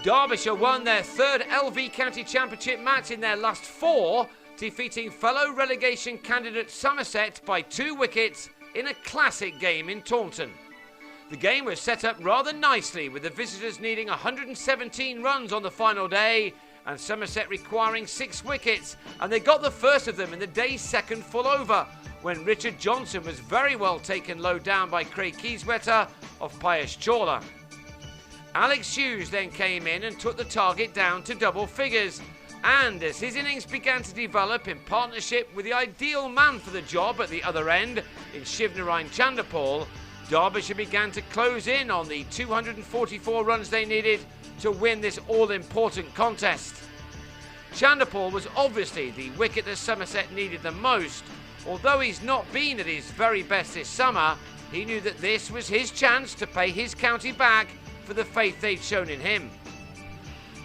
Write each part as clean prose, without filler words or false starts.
Derbyshire won their third LV County Championship match in their last 4, defeating fellow relegation candidate Somerset by 2 wickets in a classic game in Taunton. The game was set up rather nicely, with the visitors needing 117 runs on the final day and Somerset requiring 6 wickets, and they got the first of them in the day's second full over, when Richard Johnson was very well taken low down by Craig Keyswetter of Pious Chawler. Alex Hughes then came in and took the target down to double figures, and as his innings began to develop in partnership with the ideal man for the job at the other end in Shivnarine Chanderpaul, Derbyshire began to close in on the 244 runs they needed to win this all-important contest. Chanderpaul was obviously the wicket that Somerset needed the most. Although he's not been at his very best this summer, he knew that this was his chance to pay his county back for the faith they'd shown in him.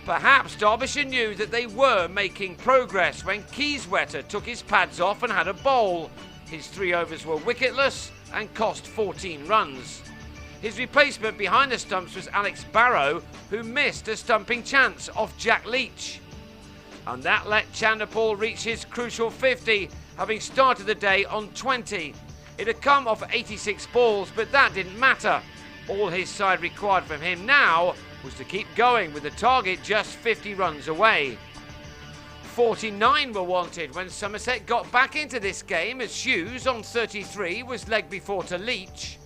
Perhaps Derbyshire knew that they were making progress when Keyswetter took his pads off and had a bowl. His 3 overs were wicketless and cost 14 runs. His replacement behind the stumps was Alex Barrow, who missed a stumping chance off Jack Leach. And that let Chanderpaul reach his crucial 50, having started the day on 20. It had come off 86 balls, but that didn't matter. All his side required from him now was to keep going, with the target just 50 runs away. 49 were wanted when Somerset got back into this game, as Hughes on 33 was leg before to Leach.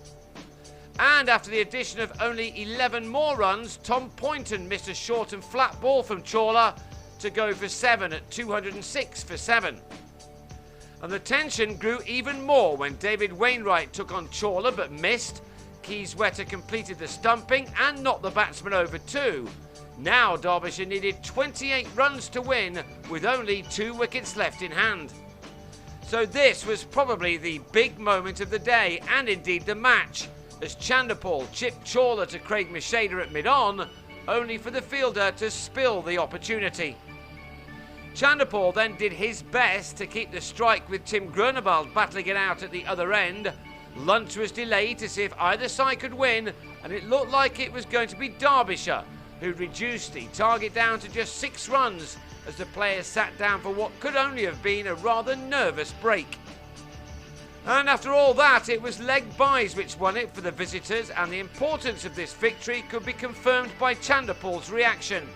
And after the addition of only 11 more runs, Tom Poynton missed a short and flat ball from Chawler to go for 7 at 206 for 7. And the tension grew even more when David Wainwright took on Chawler but missed. Keyswetter completed the stumping and knocked the batsman over too. Now Derbyshire needed 28 runs to win, with only 2 wickets left in hand. So this was probably the big moment of the day, and indeed the match, as Chanderpaul chipped Chawler to Craig Mashada at mid-on, only for the fielder to spill the opportunity. Chanderpaul then did his best to keep the strike, with Tim Grunewald battling it out at the other end. Lunch was delayed to see if either side could win, and it looked like it was going to be Derbyshire, who reduced the target down to just 6 runs as the players sat down for what could only have been a rather nervous break. And after all that, it was leg byes which won it for the visitors, and the importance of this victory could be confirmed by Chanderpaul's reaction.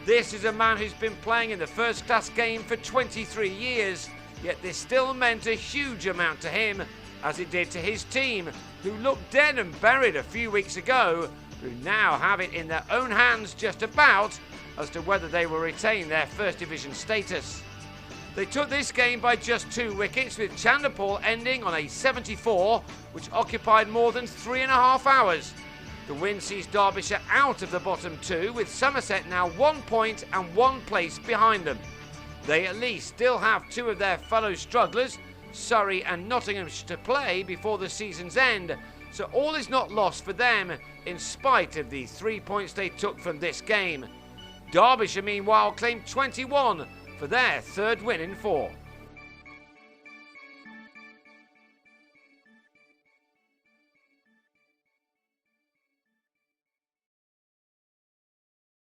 This is a man who's been playing in the first-class game for 23 years, yet this still meant a huge amount to him, as it did to his team, who looked dead and buried a few weeks ago, who now have it in their own hands just about as to whether they will retain their First Division status. They took this game by just 2 wickets, with Chanderpaul ending on a 74, which occupied more than 3.5 hours. The win sees Derbyshire out of the bottom 2, with Somerset now 1 point and 1 place behind them. They at least still have 2 of their fellow strugglers, Surrey and Nottinghamshire, to play before the season's end, so all is not lost for them, in spite of the 3 points they took from this game. Derbyshire, meanwhile, claimed 21 for their 3rd win in 4.